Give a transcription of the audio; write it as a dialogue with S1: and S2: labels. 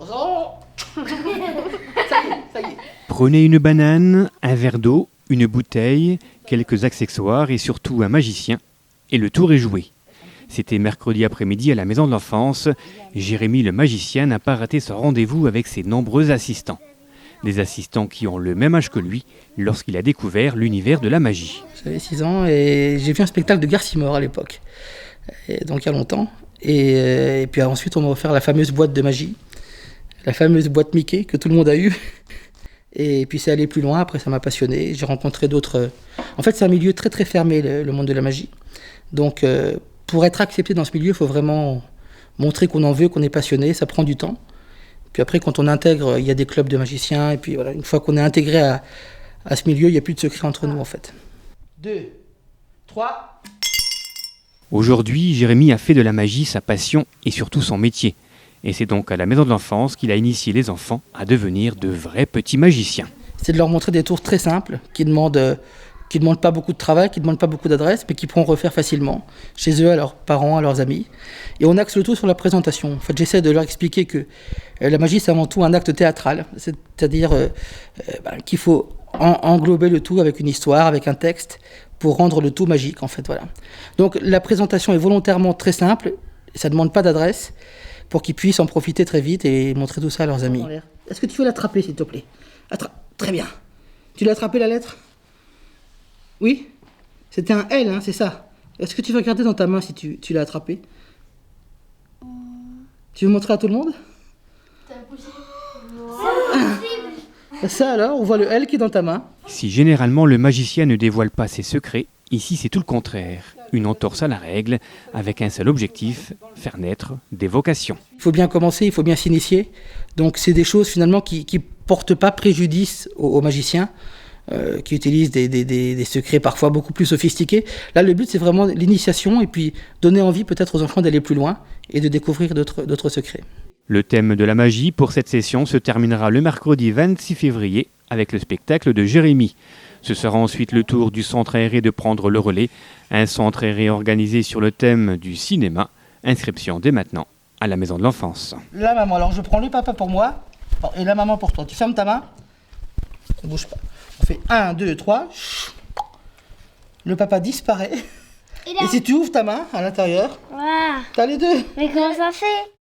S1: Ça y est.
S2: Prenez une banane, un verre d'eau, une bouteille, quelques accessoires et surtout un magicien, et le tour est joué. C'était mercredi après-midi à la Maison de l'Enfance. Jérémy le magicien n'a pas raté son rendez-vous avec ses nombreux assistants. Des assistants qui ont le même âge que lui lorsqu'il a découvert l'univers de la magie.
S1: J'avais 6 ans et j'ai vu un spectacle de Garcimore à l'époque, et donc il y a longtemps. Et puis ensuite on m'a offert la fameuse boîte de magie, la fameuse boîte Mickey que tout le monde a eue. Et puis c'est allé plus loin, après ça m'a passionné, j'ai rencontré d'autres... En fait c'est un milieu très très fermé, le monde de la magie. Donc pour être accepté dans ce milieu, il faut vraiment montrer qu'on en veut, qu'on est passionné, ça prend du temps. Puis après quand on intègre, il y a des clubs de magiciens, et puis voilà, une fois qu'on est intégré à ce milieu, il n'y a plus de secret entre nous en fait. 2, 3...
S2: Aujourd'hui, Jérémy a fait de la magie sa passion et surtout son métier. Et c'est donc à la Maison de l'Enfance qu'il a initié les enfants à devenir de vrais petits magiciens.
S1: C'est de leur montrer des tours très simples, qui demandent pas beaucoup de travail, qui ne demandent pas beaucoup d'adresse, mais qui pourront refaire facilement, chez eux, à leurs parents, à leurs amis. Et on axe le tout sur la présentation. En fait, j'essaie de leur expliquer que la magie, c'est avant tout un acte théâtral, c'est-à-dire qu'il faut englober le tout avec une histoire, avec un texte, pour rendre le tout magique, en fait, voilà. Donc la présentation est volontairement très simple, ça ne demande pas d'adresse, pour qu'ils puissent en profiter très vite et montrer tout ça à leurs amis. Est-ce que tu veux l'attraper, s'il te plaît? Très bien. Tu l'as attrapé, la lettre? Oui? C'était un L, hein, c'est ça. Est-ce que tu veux regarder dans ta main si tu l'as attrapé? Tu veux montrer à tout le monde?
S3: C'est impossible.
S1: Ça alors, on voit le L qui est dans ta main.
S2: Si généralement le magicien ne dévoile pas ses secrets, ici c'est tout le contraire. Une entorse à la règle, avec un seul objectif, faire naître des vocations.
S1: Il faut bien commencer, il faut bien s'initier. Donc c'est des choses finalement qui portent pas préjudice aux magiciens, qui utilisent des secrets parfois beaucoup plus sophistiqués. Là le but c'est vraiment l'initiation et puis donner envie peut-être aux enfants d'aller plus loin et de découvrir d'autres secrets.
S2: Le thème de la magie pour cette session se terminera le mercredi 26 février avec le spectacle de Jérémy. Ce sera ensuite le tour du centre aéré de prendre le relais, un centre aéré organisé sur le thème du cinéma. Inscription dès maintenant à la Maison de l'Enfance.
S1: La maman, alors je prends le papa pour moi et la maman pour toi. Tu fermes ta main, on bouge pas. On fait 1, 2, 3. Le papa disparaît. Et si tu ouvres ta main à l'intérieur,
S3: Waouh.
S1: t'as les deux.
S3: Mais comment ça fait?